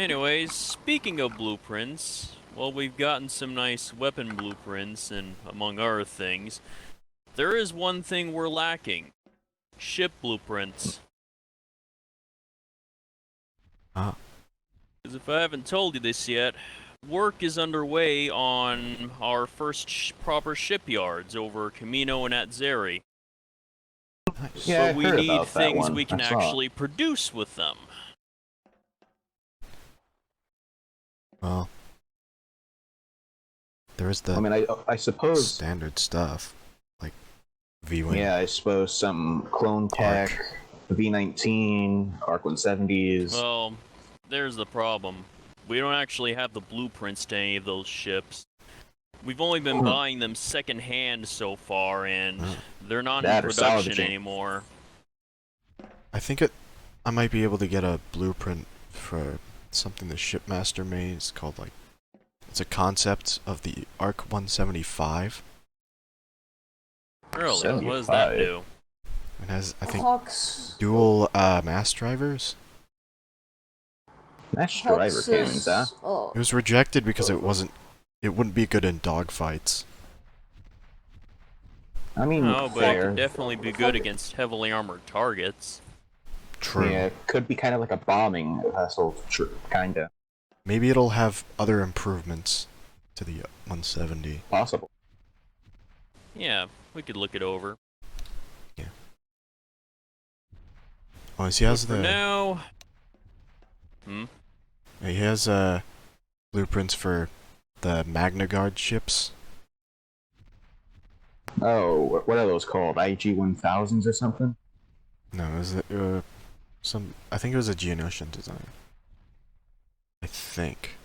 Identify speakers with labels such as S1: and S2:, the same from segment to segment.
S1: Anyways, speaking of blueprints, well, we've gotten some nice weapon blueprints, and among other things, there is one thing we're lacking. Ship blueprints.
S2: Ah.
S1: Because if I haven't told you this yet, work is underway on our first proper shipyards over Camino and at Zeri.
S2: Nice.
S3: Yeah, I
S1: But we
S3: heard
S1: need
S3: about that
S1: things
S3: one.
S1: we can
S3: I saw.
S1: actually produce with them.
S2: Well, there is the
S3: I mean, I suppose.
S2: standard stuff, like V-Wing.
S3: Yeah, I suppose some clone tech, V19, Arc 170s.
S1: Well, there's the problem. We don't actually have the blueprints to any of those ships. We've only been buying them secondhand so far, and they're not in
S3: That or
S1: production
S3: salvaging.
S1: anymore.
S2: I think I might be able to get a blueprint for something the shipmaster made. It's called it's a concept of the Arc 175.
S1: Really? What does that
S3: 75?
S1: do?
S2: It has, I think,
S4: Hawks.
S2: dual mass drivers.
S3: That's driver cannons, huh?
S2: It was rejected because it wouldn't be good in dogfights.
S3: I mean,
S1: Oh, but it
S3: fair.
S1: could definitely be good against heavily armored targets.
S2: True.
S3: Yeah, it could be kind of like a bombing vessel, kinda.
S2: Maybe it'll have other improvements to the 170.
S3: Possible.
S1: Yeah, we could look it over.
S2: Oh, he has
S1: For now...
S2: He has blueprints for the Magna Guard ships.
S3: Oh, what are those called? IG-1000s or something?
S2: No, it was I think it was a Geonosian design. I think.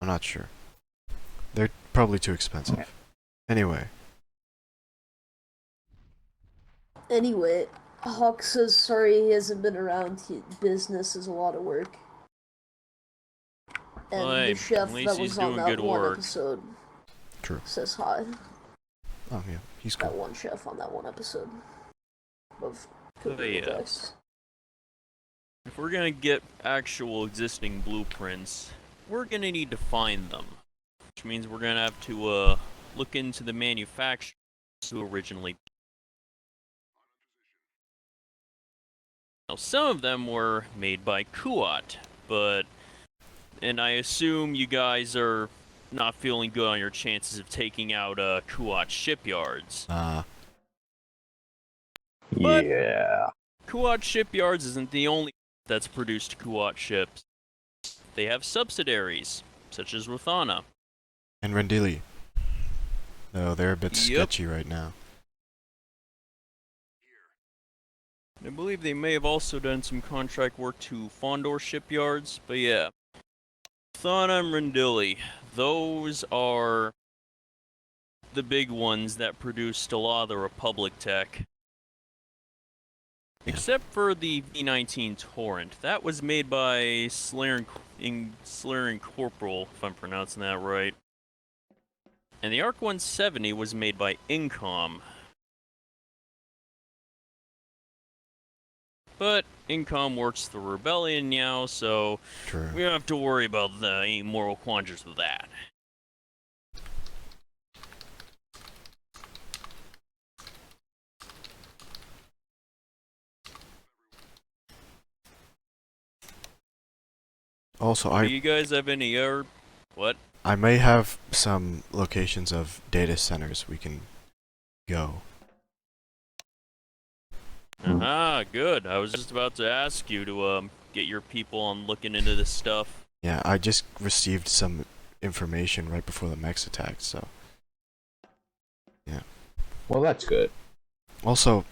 S2: I'm not sure. They're probably too expensive.
S3: Yeah.
S4: Anyway, Hawk says sorry he hasn't been around. Business is a lot of work. And
S1: Well, hey,
S4: the chef
S1: at least
S4: that
S1: he's
S4: was on
S1: doing
S4: that
S1: good
S4: one
S1: work.
S4: episode
S2: True.
S4: says hi.
S2: Oh yeah, he's
S4: That
S2: cool.
S4: one chef on that one episode of
S1: Oh,
S4: Cooking
S1: yeah.
S4: Text.
S1: If we're gonna get actual existing blueprints, we're gonna need to find them. Which means we're gonna have to, look into the manufacturers who originally... Now, some of them were made by Kuat, but... And I assume you guys are not feeling good on your chances of taking out, Kuat shipyards. But-
S3: Yeah.
S1: Kuat shipyards isn't the only that's produced Kuat ships. They have subsidiaries, such as Ruthana.
S2: And Rendili. Though they're a bit
S1: Yep.
S2: sketchy right now.
S1: I believe they may have also done some contract work to Fondor shipyards, but yeah. Ruthana and Rendili, those are the big ones that produced a lot of the Republic tech.
S2: Yeah.
S1: Except for the V19 Torrent. That was made by Slayer and Corporal, if I'm pronouncing that right. And the Arc 170 was made by Incom. But Incom works the Rebellion now, so
S2: True.
S1: we don't have to worry about any moral quandaries with that.
S2: Also,
S1: Do you guys have any other... What?
S2: I may have some locations of data centers we can go.
S1: Ah, good. I was just about to ask you to get your people on looking into this stuff.
S2: Yeah, I just received some information right before the mechs attacked, so... Yeah.
S3: Well, that's good.
S2: Also,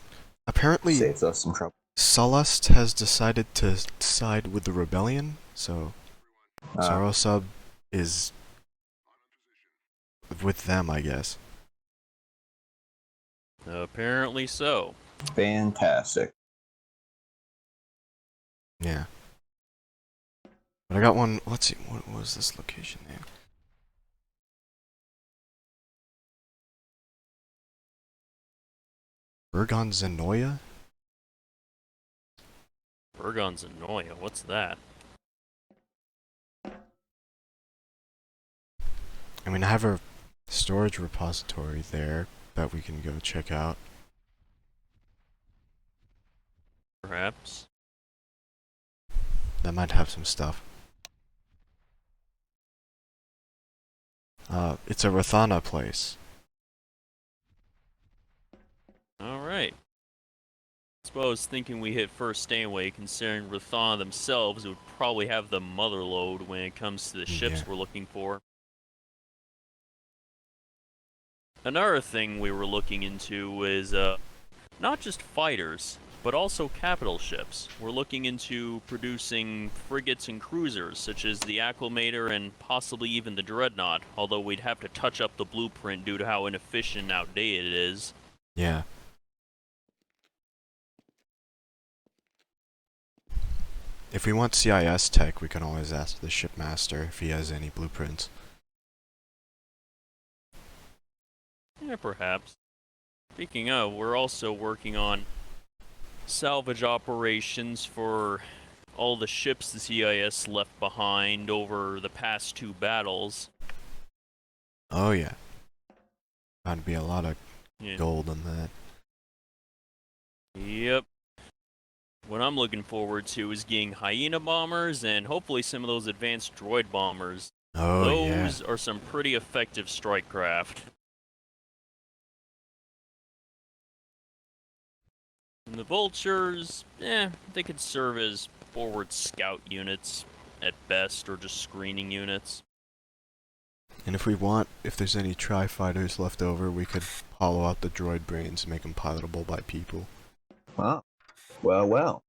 S2: apparently
S3: Saves us some trouble.
S2: Sullust has decided to side with the rebellion, so Sarosub is with them, I guess.
S1: Apparently so.
S3: Fantastic.
S2: Yeah. But I got one, let's see, what was this location name? Bergon Zenoya?
S1: Bergon's Anoia, what's that?
S2: I mean, I have a storage repository there that we can go check out.
S1: Perhaps.
S2: That might have some stuff. It's a Rathana place.
S1: Alright. I suppose thinking we hit first anyway, considering Rathana themselves would probably have the mother load when it comes to the ships
S2: Yeah.
S1: we're looking for. Another thing we were looking into is not just fighters, but also capital ships. We're looking into producing frigates and cruisers, such as the Acclimator and possibly even the Dreadnought, although we'd have to touch up the blueprint due to how inefficient and outdated it is.
S2: Yeah. If we want CIS tech, we can always ask the shipmaster if he has any blueprints.
S1: Yeah, perhaps. Speaking of, we're also working on salvage operations for all the ships the CIS left behind over the past 2 battles.
S2: Oh yeah. Bound to be a lot of
S1: Yeah.
S2: gold on that.
S1: Yep. What I'm looking forward to is getting Hyena bombers and hopefully some of those advanced droid bombers.
S2: Oh yeah.
S1: Those are some pretty effective strike craft. And the Vultures, they could serve as forward scout units at best, or just screening units.
S2: And if we want, if there's any tri-fighters left over, we could hollow out the droid brains and make them pilotable by people.
S3: Well, well.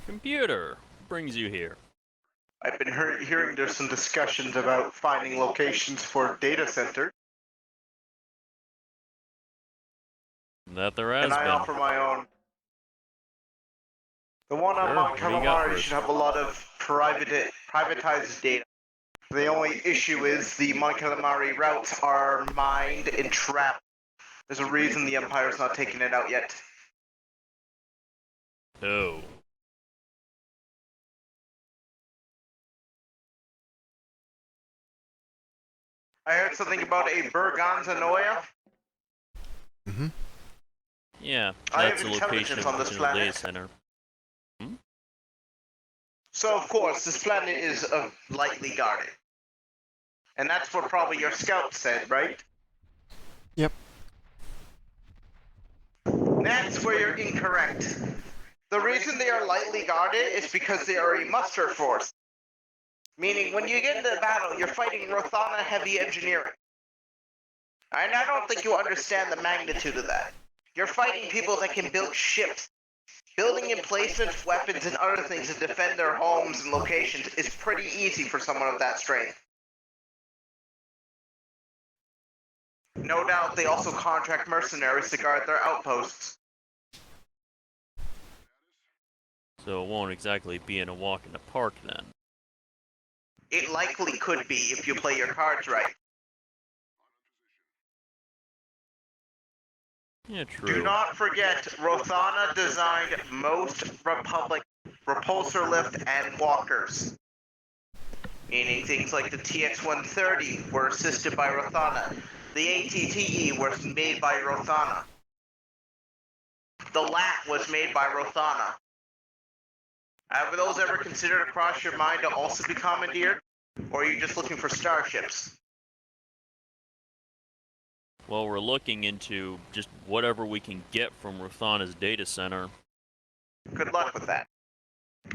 S1: Computer, what brings you here?
S5: I've been hearing there's some discussions about finding locations for data center,
S1: That there has
S5: and I
S1: been.
S5: offer my own. The one on
S1: Sure,
S5: Mount
S1: what do you got
S5: Calamari
S1: for us?
S5: should have a lot of privatized data. The only issue is the Mount Calamari routes are mined and trapped. There's a reason the Empire's not taking it out yet.
S1: Oh.
S5: I heard something about a Berganza Noia.
S2: Mm-hmm.
S1: Yeah,
S5: I
S1: that's
S5: have
S1: the location
S5: intelligence
S1: of
S5: on
S1: the
S5: this
S1: original data
S5: planet.
S1: center.
S5: So of course, this planet is lightly guarded. And that's what probably your scout said, right?
S2: Yep.
S5: That's where you're incorrect. The reason they are lightly guarded is because they are a muster force. Meaning, when you get into battle, you're fighting Rothana heavy engineering. And I don't think you understand the magnitude of that. You're fighting people that can build ships. Building emplacements, weapons, and other things to defend their homes and locations is pretty easy for someone of that strength. No doubt they also contract mercenaries to guard their outposts.
S1: So it won't exactly be in a walk in the park then.
S5: It likely could be if you play your cards right.
S1: Yeah, true.
S5: Do not forget, Rothana designed most Republic repulsor lift and walkers. Meaning things like the TX-130 were assisted by Rothana. The ATTE was made by Rothana. The LAT was made by Rothana. Have those ever considered across your mind to also be commandeered? Or are you just looking for starships?
S1: Well, we're looking into just whatever we can get from Rothana's data center.
S5: Good luck with that.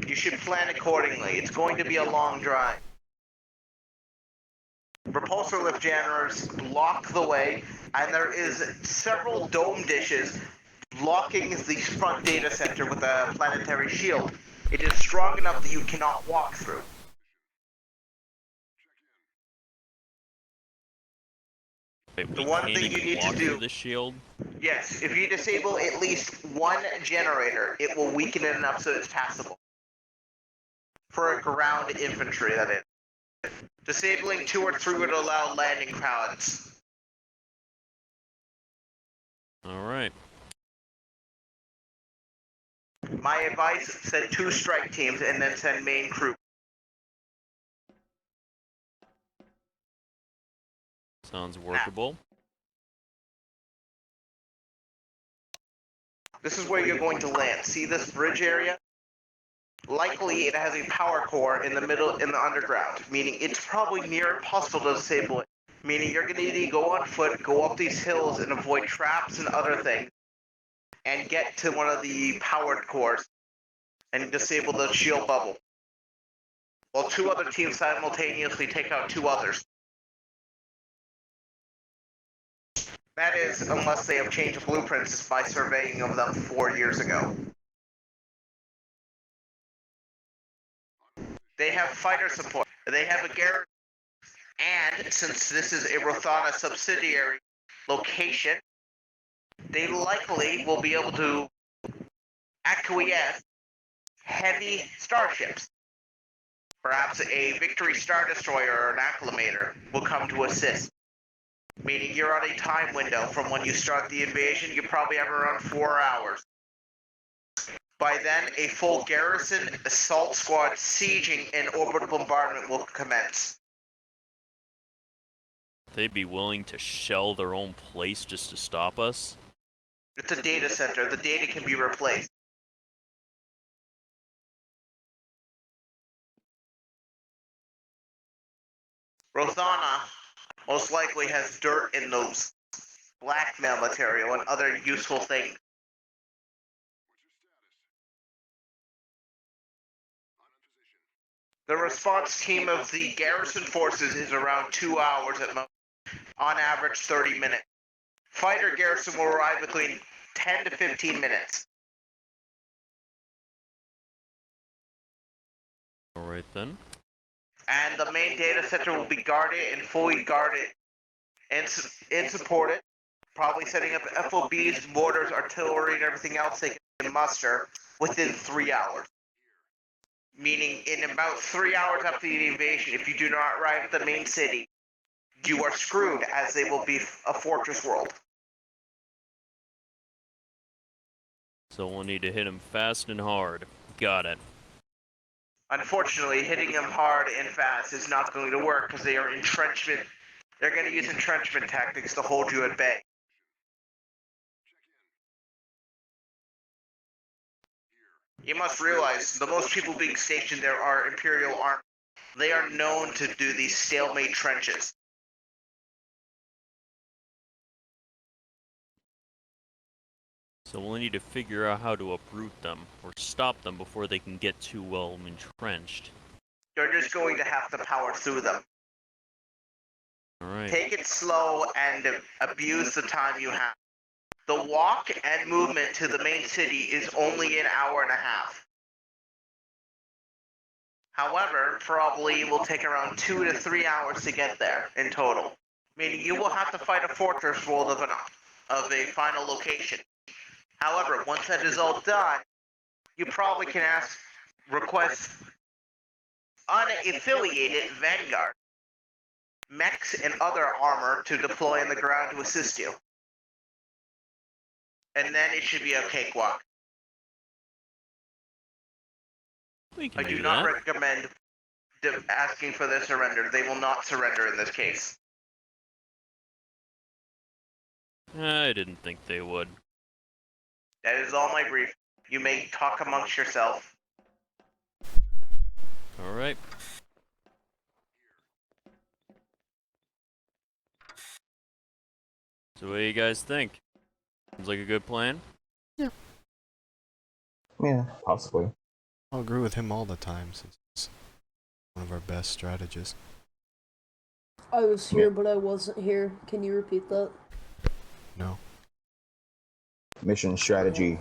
S5: You should plan accordingly. It's going to be a long drive. Repulsor lift jammers block the way, and there is several dome dishes blocking the front data center with a planetary shield. It is strong enough that you cannot walk through.
S1: Wait,
S5: The
S1: we
S5: one
S1: can't
S5: thing
S1: even
S5: you need to
S1: walk
S5: do-
S1: through the shield?
S5: Yes, if you disable at least one generator, it will weaken it enough so it's passable. For a ground infantry, that is. Disabling 2 or 3 would allow landing pads.
S1: Alright.
S5: My advice, send 2 strike teams and then send main crew.
S1: Sounds workable.
S5: This is where you're going to land. See this bridge area? Likely it has a power core in the middle, in the underground, meaning it's probably near impossible to disable it. Meaning you're going to need to go on foot, go up these hills and avoid traps and other things, and get to one of the powered cores and disable the shield bubble. While 2 other teams simultaneously take out 2 others. That is, unless they have changed the blueprints by surveying of them 4 years ago. They have fighter support. They have a garrison. And since this is a Rothana subsidiary location, they likely will be able to acquiesce heavy starships. Perhaps a Victory Star Destroyer or an Acclamator will come to assist. Meaning you're on a time window from when you start the invasion, you probably have around 4 hours. By then, a full garrison, assault squad, sieging, and orbital bombardment will commence.
S1: They'd be willing to shell their own place just to stop us?
S5: It's a data center. The data can be replaced. Rothana most likely has dirt in those blackmail material and other useful things. The response team of the garrison forces is around 2 hours at most, on average 30 minutes. Fighter garrison will arrive between 10 to 15 minutes.
S1: Alright then.
S5: And the main data center will be guarded and fully guarded and supported, probably setting up FOBs, mortars, artillery, and everything else they can muster within 3 hours. Meaning, in about 3 hours after the invasion, if you do not arrive at the main city, you are screwed, as they will be a fortress world.
S1: So we'll need to hit him fast and hard. Got it.
S5: Unfortunately, hitting them hard and fast is not going to work because they are entrenchment. They're going to use entrenchment tactics to hold you at bay. You must realize the most people being stationed there are Imperial Army. They are known to do these stalemate trenches.
S1: So we'll need to figure out how to uproot them, or stop them before they can get too well entrenched.
S5: You're just going to have to power through them.
S1: Alright.
S5: Take it slow and abuse the time you have. The walk and movement to the main city is only an hour and a half. However, probably will take around 2 to 3 hours to get there in total. Meaning you will have to fight a fortress world of a final location. However, once that is all done, you probably can request unaffiliated Vanguard, mechs, and other armor to deploy on the ground to assist you. And then it should be a cakewalk.
S1: We can
S5: I do
S1: do
S5: not
S1: that.
S5: recommend asking for their surrender. They will not surrender in this case.
S1: I didn't think they would.
S5: That is all my brief. You may talk amongst yourself.
S1: Alright. So what do you guys think? Seems like a good plan?
S3: Yeah, possibly.
S2: I'll agree with him all the time since it's one of our best strategists.
S4: I was here, but I wasn't here. Can you repeat that?
S2: No.
S3: Mission strategy.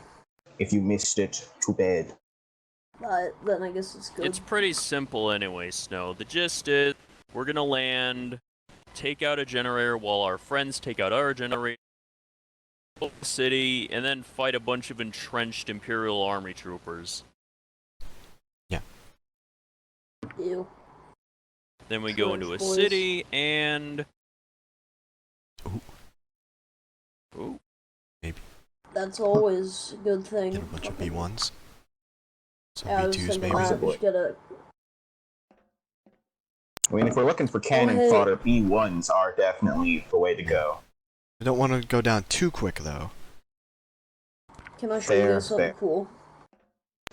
S3: If you missed it, too bad.
S4: Then I guess it's good.
S1: It's pretty simple anyway, Snow. The gist is, we're gonna land, take out a generator while our friends take out our generator, the city, and then fight a bunch of entrenched Imperial Army troopers.
S4: Ew.
S1: Then we go
S4: Sure,
S1: into a
S4: boys.
S1: city, and...
S2: Ooh.
S1: Ooh.
S2: Maybe.
S4: That's always a good thing.
S2: Get a bunch of
S4: Fucking
S2: B1s. Some
S4: Yeah, I was
S2: V2s
S4: thinking
S2: maybe.
S4: that.
S3: Possibly.
S4: We should get a.
S3: I mean, if we're looking for cannon
S4: hey.
S3: fodder, B1s are definitely the way to go.
S2: I don't want to go down too quick though.
S4: Can I show
S3: Fair,
S4: you something
S3: fair.
S4: cool?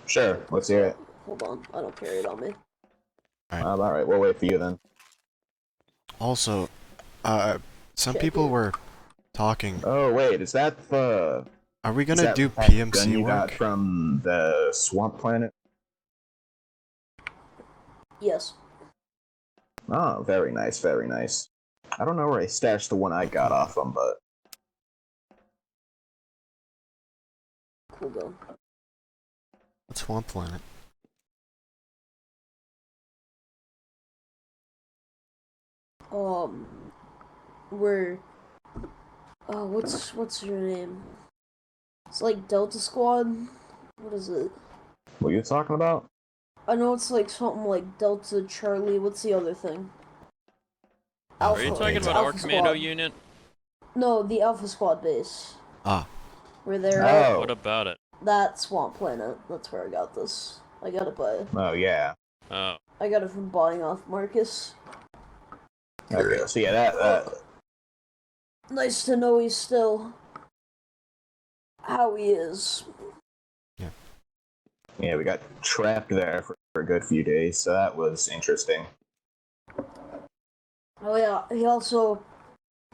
S3: Sure, let's hear it.
S4: Hold on, I don't carry it on me.
S3: Alright, we'll wait for you then.
S2: Also, some
S4: Check
S2: people
S4: it.
S2: were talking.
S3: Oh, wait, is that the...
S2: Are we
S3: is
S2: gonna
S3: that
S2: do
S3: that gun
S2: PMC
S3: you got
S2: work?
S3: from the swamp planet?
S4: Yes.
S3: Oh, very nice, very nice. I don't know where I stashed the one I got off them, but...
S4: Cool gun.
S2: What's Swamp Planet?
S4: We're what's your name? It's like Delta Squad. What is it?
S3: What are you talking about?
S4: I know it's like something like Delta Charlie. What's the other thing?
S1: Are you
S2: Alpha
S1: talking
S2: Beta.
S1: about our
S4: Alpha
S1: commando
S4: Squad.
S1: unit?
S4: No, the Alpha Squad base.
S2: Ah,
S4: Where they're at.
S3: Oh.
S1: What about it?
S4: That Swamp Planet. That's where I got this. I got it by.
S3: Oh, yeah.
S1: Oh.
S4: I got it from buying off Marcus.
S3: Okay, so yeah, that
S4: Nice to know he's still how he is.
S3: yeah, we got trapped there for a good few days, so that was interesting.
S4: Oh yeah, he also,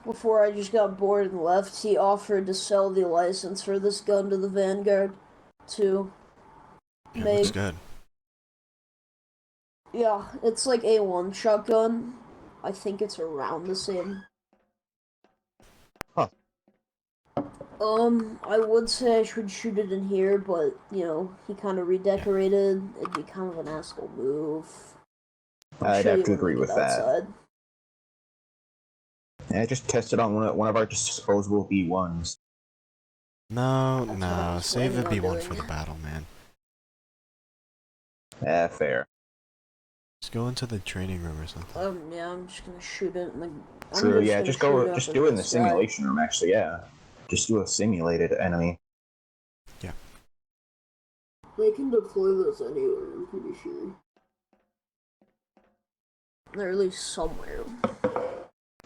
S4: before I just got bored and left, he offered to sell the license for this gun to the Vanguard to
S2: yeah,
S4: make.
S2: looks good.
S4: Yeah, it's like A1 shotgun. I think it's around the same.
S3: Huh.
S4: I would say I should shoot it in here, but, you know, he kind of redecorated. It'd be kind of an asshole move.
S3: I'd
S4: Show
S3: have
S4: you
S3: to
S4: when we
S3: agree with
S4: get
S3: that.
S4: outside.
S3: Yeah, just tested on one of our disposable B1s.
S2: No,
S4: That's what I
S2: no,
S4: was
S2: save the
S4: planning on
S2: B1 for the
S4: doing.
S2: battle, man.
S3: Yeah, fair.
S2: Just go into the training room or something.
S4: Yeah, I'm just gonna shoot it in the.
S3: True,
S4: I'm
S3: yeah,
S4: gonna
S3: just
S4: shoot
S3: go,
S4: up
S3: just
S4: in
S3: do it in the
S4: sky.
S3: simulation room, actually, yeah. Just do a simulated enemy.
S4: They can deploy those anywhere, I'm pretty sure. They're at least somewhere.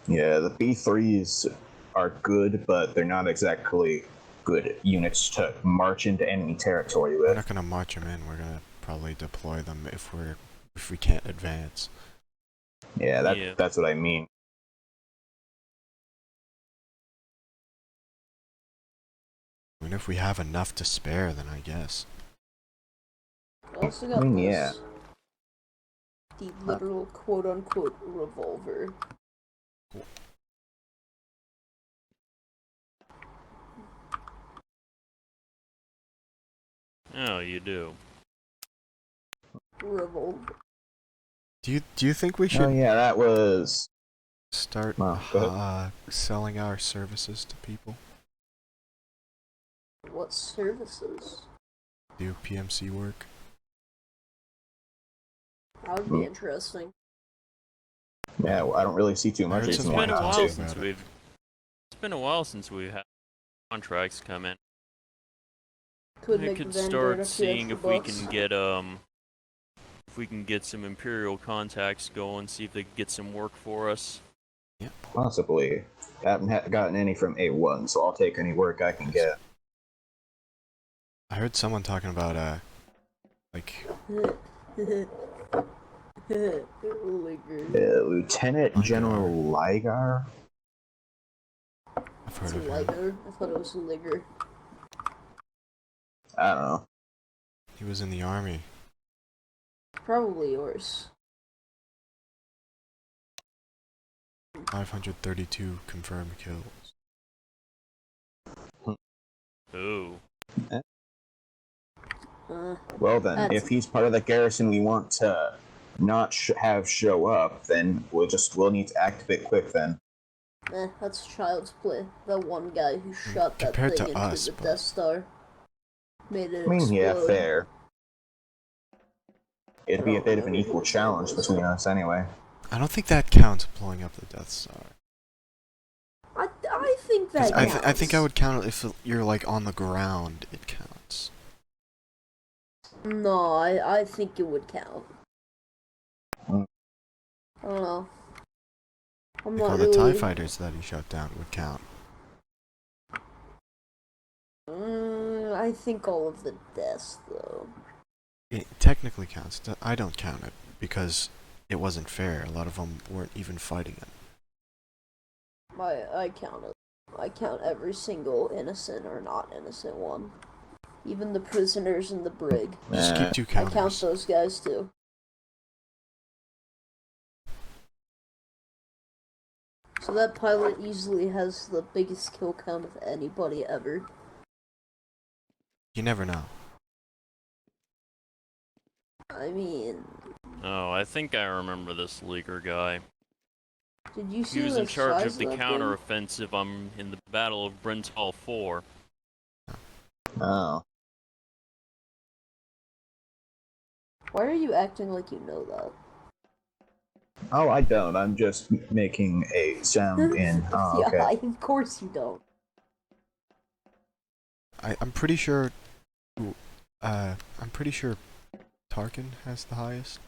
S3: Yeah, the B3s are good, but they're not exactly good units to march into enemy territory
S2: We're
S3: with.
S2: not gonna march them in. We're gonna probably deploy them if we can't advance.
S3: Yeah,
S1: Yeah.
S3: that's what I mean.
S2: I mean, if we have enough to spare, then I guess.
S4: I also got
S3: Yeah.
S4: this. The literal quote-unquote revolver.
S1: Oh, you do.
S4: Revolver.
S2: Do you think we
S3: Oh
S2: should
S3: yeah, that was...
S2: start
S3: Well, go ahead.
S2: selling our services to people?
S4: What services?
S2: Do PMC work?
S4: That would be interesting.
S3: Yeah, well, I don't really see too much
S2: It's
S3: reason
S1: It's
S3: why
S1: been a
S3: not
S1: while
S3: to.
S1: since we've. It's been a while since we've had contracts come in.
S4: Could
S1: We
S4: make
S1: could
S4: the Vanguard
S1: start
S4: a few
S1: seeing
S4: extra
S1: if we
S4: bucks.
S1: can get if we can get some Imperial contacts going, see if they can get some work for us.
S3: Possibly. I haven't gotten any from A1, so I'll take any work I can get.
S2: I heard someone talking about like
S4: Liger.
S3: Lieutenant General Ligar?
S2: I've
S4: It's
S2: heard of him.
S4: Liger. I thought it was Liger.
S3: I don't know.
S2: He was in the army.
S4: Probably yours.
S2: 532 confirmed kills.
S1: Ooh.
S3: Well then,
S4: That's-
S3: if he's part of the garrison we want to not have show up, then we'll need to act a bit quick then.
S4: That's child's play. That one guy who shot that
S2: Compared
S4: thing
S2: to
S4: into
S2: us,
S4: the
S2: but-
S4: Death Star made it
S3: I mean, yeah,
S4: explode.
S3: fair. It'd be a bit of an equal challenge between us anyway.
S2: I don't think that counts blowing up the Death Star.
S4: I think
S2: 'Cause
S4: that
S2: I think I
S4: counts.
S2: would count it if you're like on the ground. It counts.
S4: No, I think it would count.
S3: Mm.
S4: I don't know. I'm
S2: Like
S4: not
S2: all the
S4: really.
S2: TIE fighters that he shot down would count.
S4: I think all of the deaths, though.
S2: It technically counts. I don't count it because it wasn't fair. A lot of them weren't even fighting it.
S4: I count it. I count every single innocent or not innocent one. Even the prisoners in the brig.
S2: Just keep 2
S4: I
S2: counters.
S4: count those guys too. So that pilot easily has the biggest kill count of anybody ever.
S2: You never know.
S4: I mean,
S1: Oh, I think I remember this leaker guy.
S4: did you see
S1: He was
S4: the
S1: in charge
S4: size
S1: of the
S4: that thing?
S1: counteroffensive in the Battle of Brental 4.
S3: Oh.
S4: Why are you acting like you know that?
S3: Oh, I don't. I'm just making a sound in. Oh, okay.
S4: Yeah, of course you don't.
S2: I'm pretty sure. I'm pretty sure Tarkin has the highest.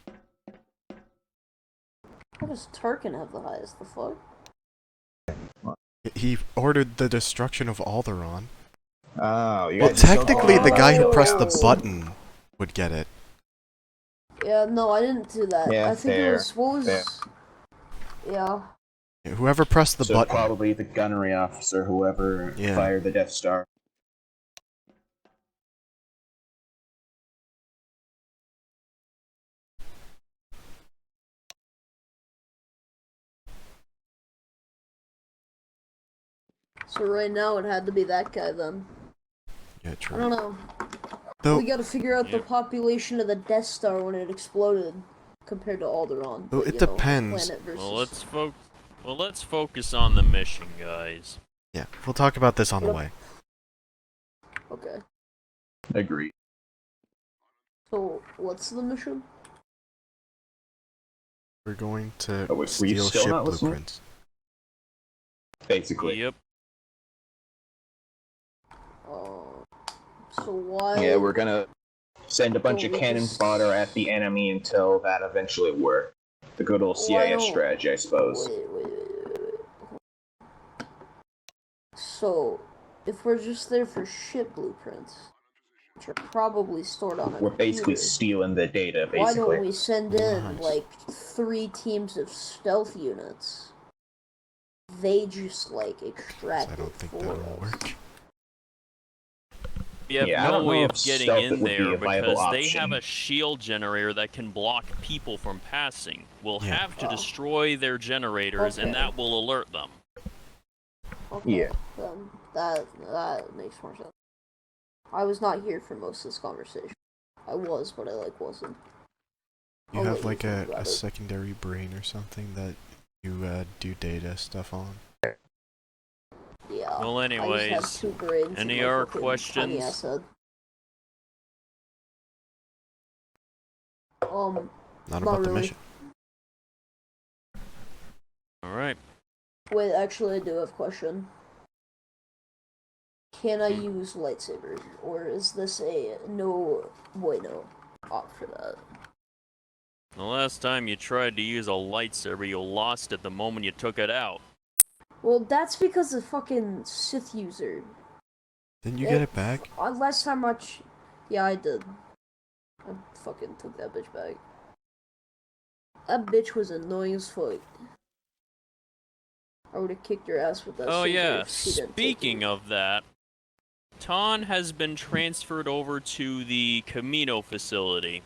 S4: How does Tarkin have the highest? The fuck?
S2: He ordered the destruction of Alderaan.
S3: Oh, you
S2: Well,
S3: guys just don't
S2: technically,
S3: talk
S2: the
S3: about
S2: guy
S3: it.
S2: who pressed the
S4: Oh.
S2: button would get it.
S4: Yeah, no, I didn't do that.
S3: Yeah,
S4: I think
S3: fair,
S4: it was what was.
S3: fair.
S4: Yeah.
S2: Whoever pressed the
S3: So
S2: button.
S3: probably the gunnery officer, whoever
S2: Yeah.
S3: fired the Death Star.
S4: So right now it had to be that guy then.
S2: Yeah,
S4: I
S2: true.
S4: don't know.
S2: Though,
S4: We gotta figure out the
S1: Yep.
S4: population of the Death Star when it exploded compared to Alderaan.
S2: Though
S4: But,
S2: it
S4: you know,
S2: depends.
S4: Planet versus...
S1: Well, let's focus on the mission, guys.
S2: yeah, we'll talk about this on the way.
S4: Okay.
S3: Agreed.
S4: So, what's the mission?
S2: We're going to
S3: Oh, wait, were you
S2: steal
S3: still
S2: ship
S3: not listening?
S2: blueprints.
S3: Basically.
S1: Yep.
S4: So why...
S3: Yeah, we're gonna send a bunch
S4: Don't
S3: of
S4: we
S3: cannon
S4: just-
S3: fodder at the enemy until that eventually works. The good old
S4: Why
S3: CIS
S4: don't-
S3: strategy, I suppose.
S4: Wait. So, if we're just there for ship blueprints, which are probably stored on a
S3: We're basically
S4: computer,
S3: stealing the data,
S4: why
S3: basically.
S4: don't we send in,
S2: Nice.
S4: like, 3 teams of stealth units? They just, like,
S2: 'Cause
S4: extract
S2: I
S4: it
S2: don't think
S4: for
S2: that'll
S4: us.
S2: work.
S1: We have
S3: Yeah, I
S1: no
S3: don't
S1: way
S3: know
S1: of
S3: if
S1: getting
S3: stealth
S1: in
S3: would be
S1: there
S3: a viable
S1: because they have
S3: option.
S1: a shield generator that can block people from passing. We'll
S2: Yeah.
S1: have to
S4: Oh.
S1: destroy their generators, and
S4: Okay.
S1: that will alert them.
S4: Okay,
S3: Yeah.
S4: then that makes more sense. I was not here for most of this conversation. I was, but I, like, wasn't.
S2: You
S4: I'll
S2: have
S4: let
S2: like
S4: think
S2: a
S4: about it.
S2: secondary brain or something that you do data stuff on.
S4: Yeah.
S1: Well,
S4: I just
S1: anyways,
S4: have 2 brains. in
S1: any
S4: my
S1: other
S4: fucking
S1: questions?
S4: tiny ass head.
S2: Not
S4: Not
S2: about the
S4: really.
S2: mission.
S1: All right.
S4: Wait, actually, I do have a question. Can I use lightsaber, or is this a no bueno opt for that?
S1: The last time you tried to use a lightsaber, you lost it the moment you took it out.
S4: Well, that's because the fucking Sith user.
S2: Didn't you get it back?
S4: Last time yeah, I did. I fucking took that bitch back. That bitch was annoying as fuck. I would have kicked your ass with that.
S1: Oh
S4: saber
S1: yeah,
S4: if she didn't take
S1: speaking
S4: it.
S1: of that, Ton has been transferred over to the Camino facility.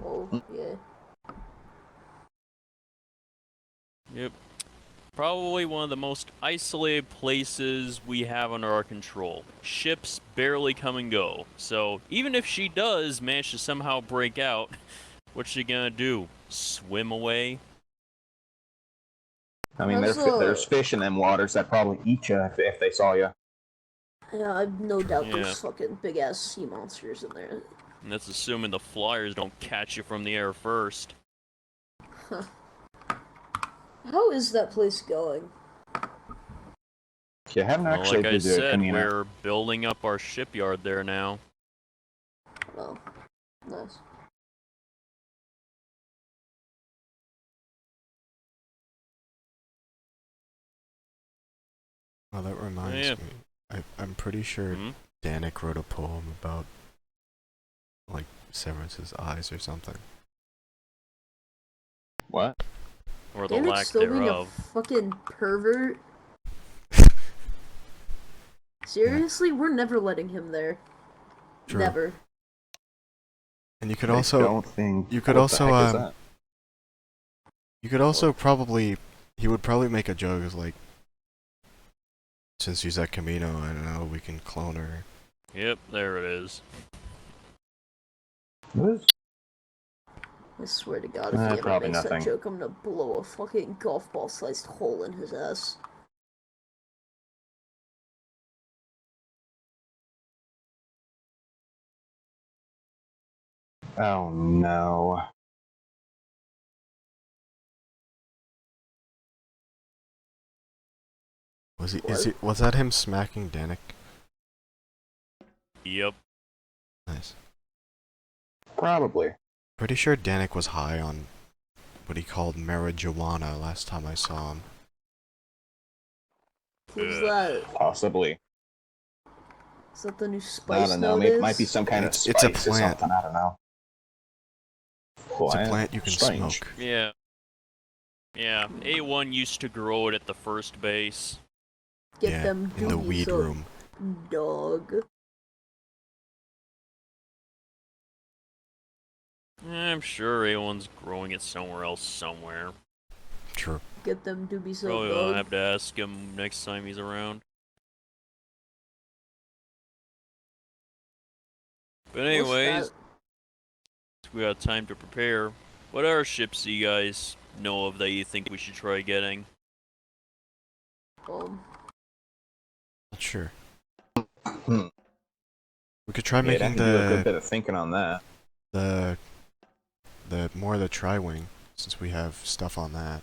S4: Oh yeah.
S1: Yep. Probably one of the most isolated places we have under our control. Ships barely come and go. So even if she does manage to somehow break out, what's she gonna do? Swim away?
S3: I mean,
S4: How's,
S3: there's fish in them waters that probably eat you if they saw you.
S4: Yeah, I've no doubt
S1: Yeah.
S4: there's fucking big ass sea monsters in there.
S1: And that's assuming the flyers don't catch you from the air first.
S4: How is that place going?
S3: You haven't
S1: Well,
S3: actually
S1: like I
S3: visited
S1: said,
S3: Camino.
S1: we're building up our shipyard there now.
S4: Well,
S2: Oh, that reminds
S1: Yeah.
S2: me. I'm pretty sure
S1: Hmm?
S2: Danik wrote a poem about, like, Severance's eyes or something.
S3: What?
S1: Or the
S4: Danik's
S1: lack
S4: still being a
S1: thereof.
S4: fucking pervert. Seriously, we're never letting him there.
S2: True.
S4: Never.
S2: And you could
S3: I
S2: also,
S3: don't think.
S2: you could
S3: what
S2: also,
S3: the heck is that?
S2: you could also probably, he would probably make a joke as like, since she's at Camino, I don't know, we can clone her.
S1: Yep, there it is.
S3: What?
S4: I swear to God, if he ever
S3: Probably
S4: makes
S3: nothing.
S4: that joke, I'm gonna blow a fucking golf ball-sized hole in his ass.
S3: Oh no.
S2: Was that him smacking Danik?
S1: Yep.
S2: Nice.
S3: Probably.
S2: Pretty sure Danik was high on what he called marijuana last time I saw him.
S4: Who's
S1: Ugh.
S4: that?
S3: Possibly.
S4: Is that the new
S3: I
S4: spice
S3: don't know.
S4: nowadays?
S3: It might be some kind of
S2: It's
S3: spice
S2: a plant.
S3: or something. I don't know.
S2: It's a plant you can
S3: Strange.
S2: smoke.
S1: Yeah. Yeah, A1 used to grow it at the first base.
S4: Get
S2: Yeah,
S4: them
S2: in the
S4: doobies
S2: weed
S4: up,
S2: room.
S4: dog.
S1: I'm sure A1's growing it somewhere else somewhere.
S2: True.
S4: Get them doobies
S1: Probably
S4: up,
S1: will
S4: dog.
S1: have to ask him next time he's around. But anyways, we got time to prepare. What other ships do you guys know of that you think we should try getting?
S2: Not sure.
S3: Hmm.
S2: We could try
S3: Yeah,
S2: making
S3: I can do a good bit of thinking on that.
S2: the more the tri-wing, since we have stuff on that.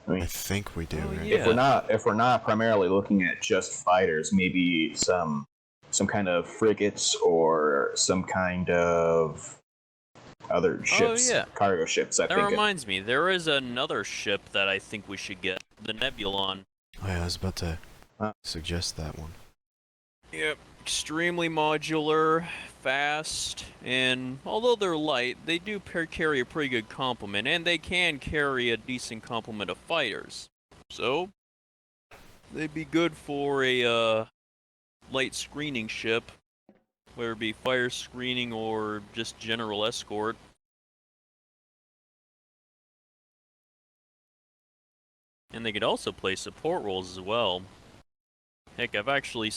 S3: I mean,
S2: I think we do,
S1: Oh,
S2: right?
S1: yeah.
S3: if we're not primarily looking at just fighters, maybe some kind of frigates or some kind of other ships,
S1: yeah.
S3: cargo ships. I
S1: That
S3: think.
S1: reminds me, there is another ship that I think we should get. The Nebulon.
S2: Oh yeah, I was about to
S3: Huh.
S2: suggest that one.
S1: Yep. Extremely modular, fast, and although they're light, they do carry a pretty good complement, and they can carry a decent complement of fighters. So, they'd be good for a light screening ship, whether it be fire screening or just general escort. And they could also play support roles as well. Heck, I've actually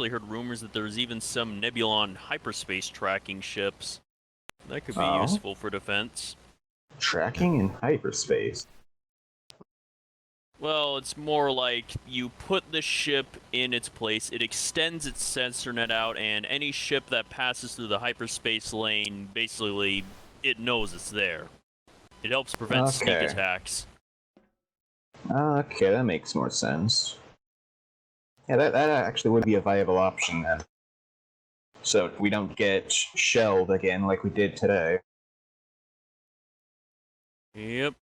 S1: heard rumors that there's even some Nebulon hyperspace tracking ships. That could be
S3: Oh.
S1: useful for defense.
S3: Tracking in hyperspace.
S1: Well, it's more like you put the ship in its place, it extends its sensor net out, and any ship that passes through the hyperspace lane, basically, it knows it's there. It helps prevent sneak
S3: Okay.
S1: attacks.
S3: Okay, that makes more sense. Yeah, that actually would be a viable option then. So we don't get shelled again like we did today.
S1: Yep.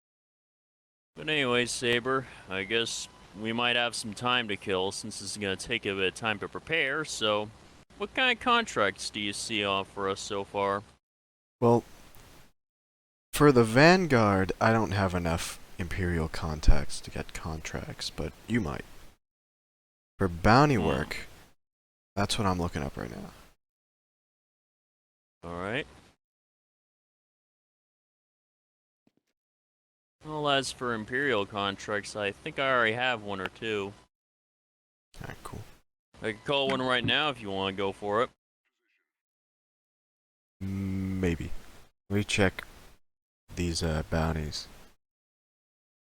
S1: But anyway, Saber, I guess we might have some time to kill since this is going to take a bit of time to prepare, so what kind of contracts do you see for us so far?
S2: Well, for the Vanguard, I don't have enough Imperial contacts to get contracts, but you might. For bounty work, that's what I'm looking up right now.
S1: Alright. Well, as for Imperial contracts, I think I already have one or two.
S2: Alright, cool.
S1: I could call one right now if you want to go for it.
S2: Maybe. Let me check these bounties.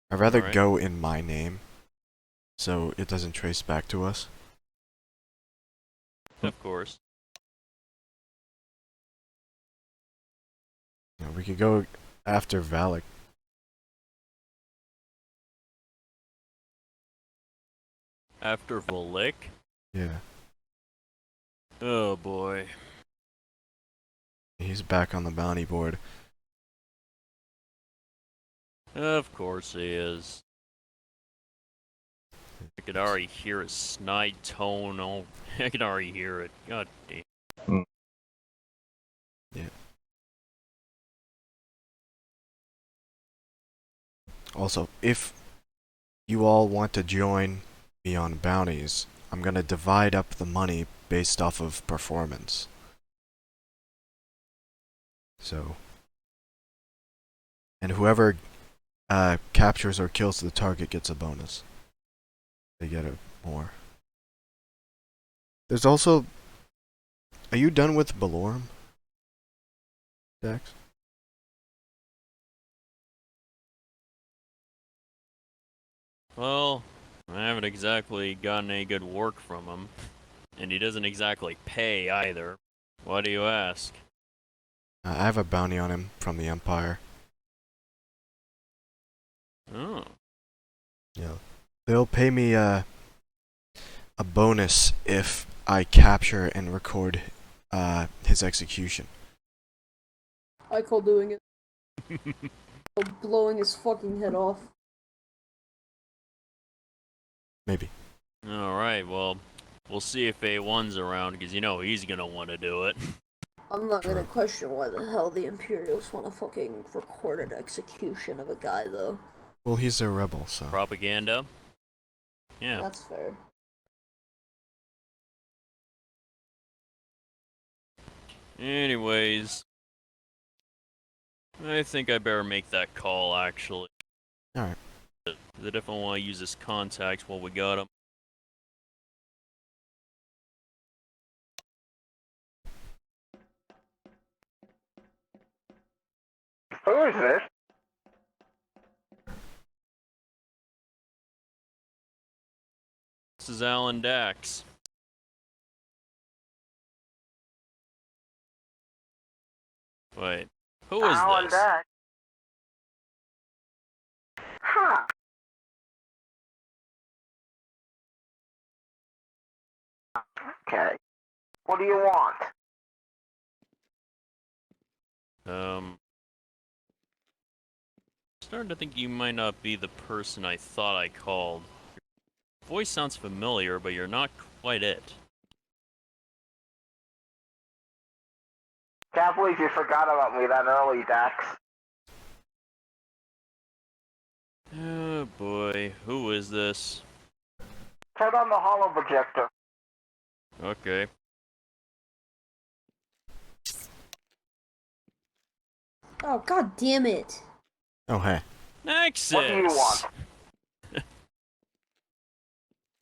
S2: I'd rather
S1: Alright.
S2: go in my name, so it doesn't trace back to us.
S1: Of course.
S2: Yeah, we could go after Valak.
S1: After Valik?
S2: Yeah,
S1: Oh boy.
S2: he's back on the bounty board.
S1: Of course he is. I could already hear his snide tone. Oh, I can already hear it. God damn.
S2: Yeah. Also, if you all want to join me on bounties, I'm gonna divide up the money based off of performance. So, and whoever captures or kills the target gets a bonus. They get a more. There's also. Are you done with Ballorm, Dex?
S1: Well, I haven't exactly gotten any good work from him. And he doesn't exactly pay either. Why do you ask?
S2: I have a bounty on him from the Empire.
S1: Oh.
S2: Yeah. They'll pay me a bonus if I capture and record his execution.
S4: I call doing it. Blowing his fucking head off.
S2: Maybe.
S1: Alright, well, we'll see if A1's around, because you know he's gonna want to do it.
S4: I'm not gonna
S2: True.
S4: question why the hell the Imperials want to fucking record an execution of a guy, though.
S2: Well, he's a rebel, so.
S1: Propaganda? Yeah.
S4: That's fair.
S1: Anyways, I think I better make that call, actually.
S2: Alright.
S1: I definitely want to use this contact while we got him.
S5: Who is this?
S1: This is Alan Dax. Wait, who is
S5: Alan
S1: this?
S5: Dax. Huh. Okay. What do you want?
S1: Starting to think you might not be the person I thought I called. Your voice sounds familiar, but you're not quite it.
S5: Can't believe you forgot about me that early, Dax.
S1: Oh boy, who is this?
S5: Turn on the holo projector.
S1: Okay.
S4: Oh, god damn it.
S2: Oh, hey.
S1: Nexus!
S5: What do you want?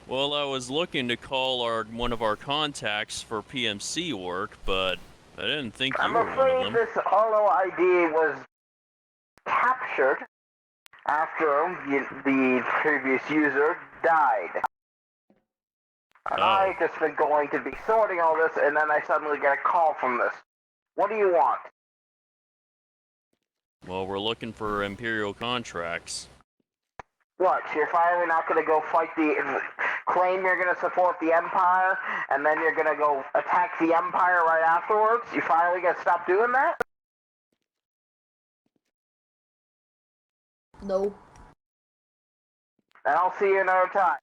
S1: Well, I was looking to call one of our contacts for PMC work, but I didn't think you
S5: I'm
S1: were one of
S5: afraid
S1: them.
S5: this holo ID was captured after the previous user died. And I just been going to be sorting all this, and then I suddenly get a call from this. What do you want?
S1: Well, we're looking for Imperial contracts.
S5: What, you're finally not going to go fight claim you're going to support the Empire, and then you're going to go attack the Empire right afterwards? You finally going to stop doing that?
S4: No.
S5: And I'll see you another time.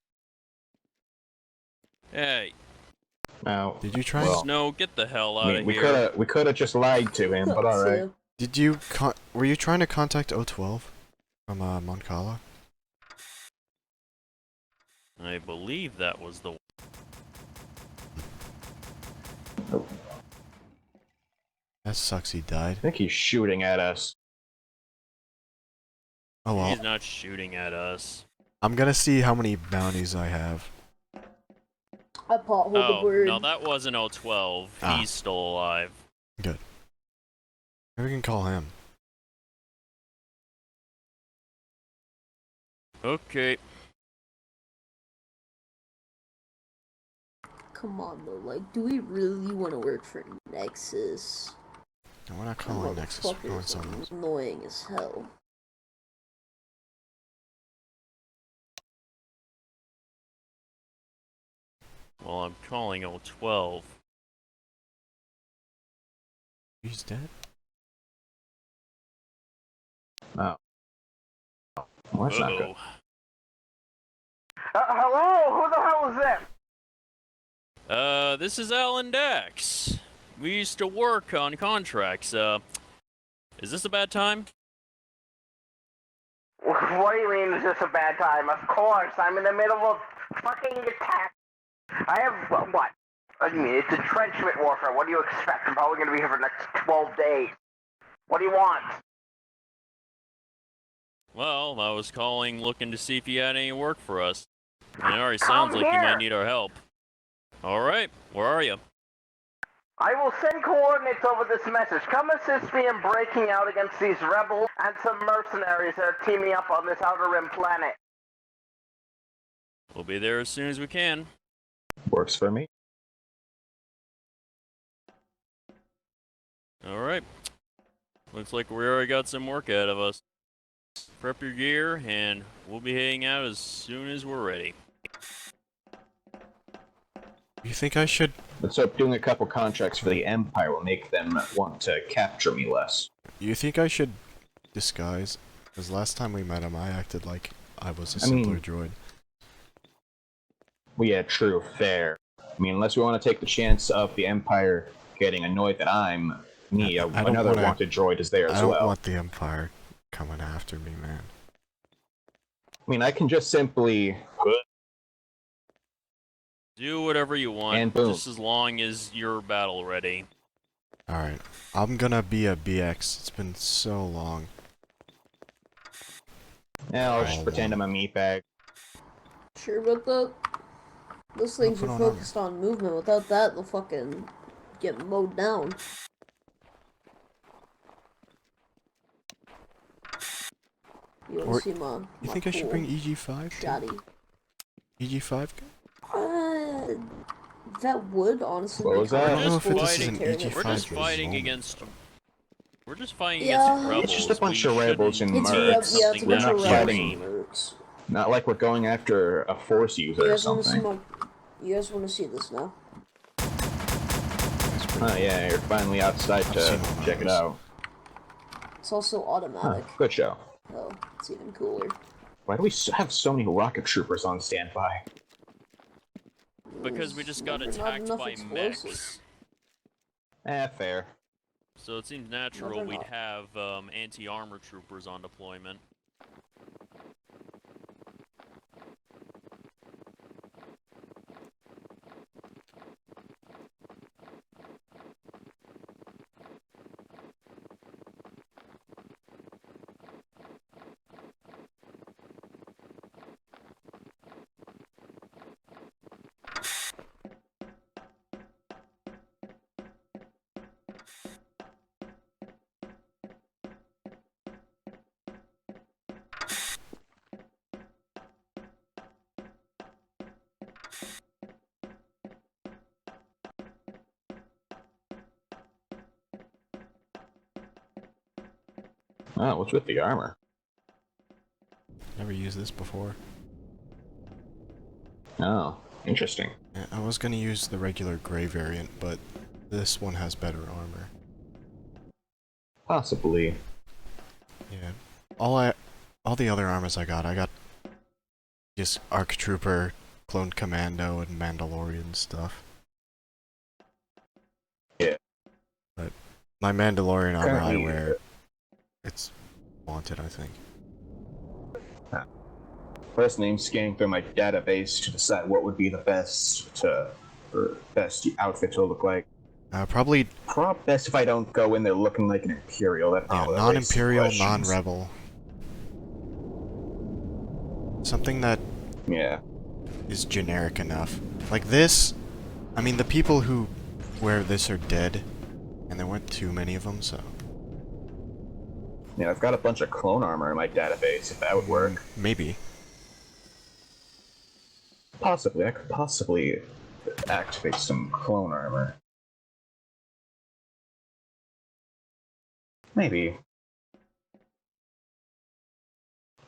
S1: Hey,
S3: Now,
S2: Did you try?
S3: well,
S1: Snow, get the hell out
S3: I mean,
S1: of
S3: we
S1: here.
S3: could have just lied to him, but all right.
S2: Did you were you trying to contact O12 from Moncala?
S1: I believe that was the.
S2: That sucks. He died.
S3: I think he's shooting at us.
S2: Oh well.
S1: He's not shooting at us.
S2: I'm gonna see how many bounties I have.
S4: I potholed the
S1: Oh,
S4: bird.
S1: no, that wasn't 012.
S2: Ah.
S1: He's still alive.
S2: Good. Maybe we can call him.
S1: Okay.
S4: Come on, though. Like, do we really want to work for Nexus?
S2: No, we're not calling Nexus. We're calling
S4: Motherfuckers
S2: someone
S4: are
S2: else.
S4: annoying as hell.
S1: Well, I'm calling 012.
S2: He's dead.
S3: Oh. Well, that's not good.
S1: Uh-oh.
S6: Hello? Who the hell is this?
S1: This is Alan Dax. We used to work on contracts. Is this a bad time?
S6: What do you mean, is this a bad time? Of course, I'm in the middle of a fucking attack. I have, what? What do you mean? It's entrenchment warfare. What do you expect? I'm probably going to be here for the next 12 days. What do you want?
S1: Well, I was calling looking to see if you had any work for us. And it already
S6: Come
S1: sounds like you
S6: here.
S1: might need our help. Alright, where are you?
S6: I will send coordinates over this message. Come assist me in breaking out against these rebels and some mercenaries that are teaming up on this Outer Rim planet.
S1: We'll be there as soon as we can.
S3: Works for me.
S1: Alright. Looks like we already got some work ahead of us. Prep your gear, and we'll be heading out as soon as we're ready.
S2: You think I should...
S3: Let's hope doing a couple contracts for the Empire will make them want to capture me less.
S2: You think I should disguise? Because last time we met him, I acted like I was a simpler droid.
S3: Well, yeah, true, fair. I mean, unless we want to take the chance of the Empire getting annoyed that I'm me,
S2: I don't
S3: another
S2: wanna-
S3: wanted droid is there as
S2: I don't
S3: well.
S2: want the Empire coming after me, man.
S3: I mean, I can just simply...
S1: Do whatever you want,
S3: And boom.
S1: just as long as you're battle ready.
S2: Alright, I'm gonna be a BX. It's been so long.
S3: Yeah, I'll just
S2: Oh,
S3: pretend I'm a meatbag.
S4: Sure about that? Those things
S2: put
S4: are
S2: on
S4: focused on movement. Without that, they'll fucking get mowed down. You wanna
S2: Or-
S4: see my
S2: You think I should
S4: cool
S2: bring EG5?
S4: Daddy.
S2: EG5?
S4: That would honestly
S3: What
S4: be
S3: was that?
S4: kinda
S3: I don't know
S2: if it- this is
S4: cool
S2: an
S4: tearing
S2: EG5
S4: it
S1: We're
S4: apart.
S1: just fighting
S2: Roman.
S1: against... We're just fighting
S4: Yeah.
S1: against rebels.
S3: It's just a bunch
S1: We
S3: of rebels
S1: shouldn't
S3: and
S4: It's
S1: make
S3: mercs.
S4: yeah, it's a
S1: something
S3: We're
S4: bunch
S3: not
S4: of
S1: that
S4: rebels
S3: fighting.
S4: and mercs.
S3: Not like we're going after a Force user
S4: You
S3: or
S4: guys wanna see
S3: something.
S4: you guys wanna see this now?
S3: Oh yeah, you're finally outside
S2: I've
S3: to
S2: seen all
S3: check it
S2: those.
S3: out.
S4: It's also
S3: Huh,
S4: automatic.
S3: good show.
S4: Oh, it's even cooler.
S3: Why do we have so many rocket troopers on standby?
S1: Because we just got
S4: Never- not
S1: attacked
S4: enough
S1: by
S4: explosives.
S1: mechs.
S3: Fair.
S1: So it seems natural
S4: Never
S1: we'd
S4: not.
S1: have anti-armor troopers on deployment.
S3: Oh, what's with the armor?
S2: Never used this before.
S3: Oh, interesting.
S2: Yeah, I was gonna use the regular gray variant, but this one has better armor.
S3: Possibly.
S2: Yeah. All the other armors I got just Arc Trooper, Clone Commando, and Mandalorian stuff.
S3: Yeah.
S2: But my Mandalorian armor I
S3: Currently-
S2: wear, it's wanted, I think.
S3: Personally, I'm scanning through my database to decide what would be the best outfit to look like.
S2: Probably
S3: Best if I don't go in there looking like an Imperial. That
S2: yeah, non-Imperial, non-Rebel. Something that
S3: Yeah.
S2: is generic enough. Like this, I mean, the people who wear this are dead, and there weren't too many of them, so...
S3: Yeah, I've got a bunch of clone armor in my database, if that would work.
S2: Maybe.
S3: Possibly. I could possibly activate some clone armor. Maybe.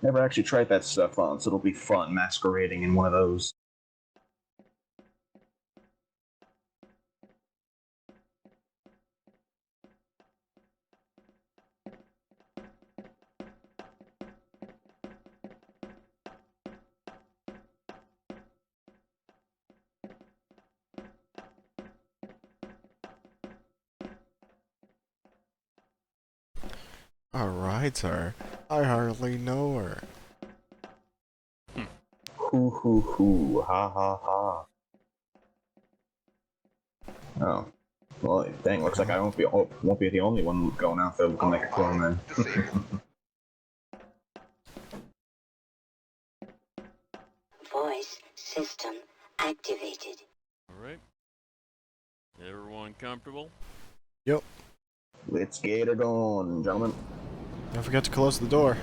S3: Never actually tried that stuff on, so it'll be fun masquerading in one of those.
S2: Alright, sir. I hardly know her.
S3: Hoo hoo hoo, ha ha ha. Oh. Well, dang, looks like I won't be the only one going out there looking like a clone then.
S7: Voice system activated.
S1: Alright. Everyone comfortable?
S2: Yep.
S3: Let's get her going, gentlemen.
S2: Don't forget to close the door.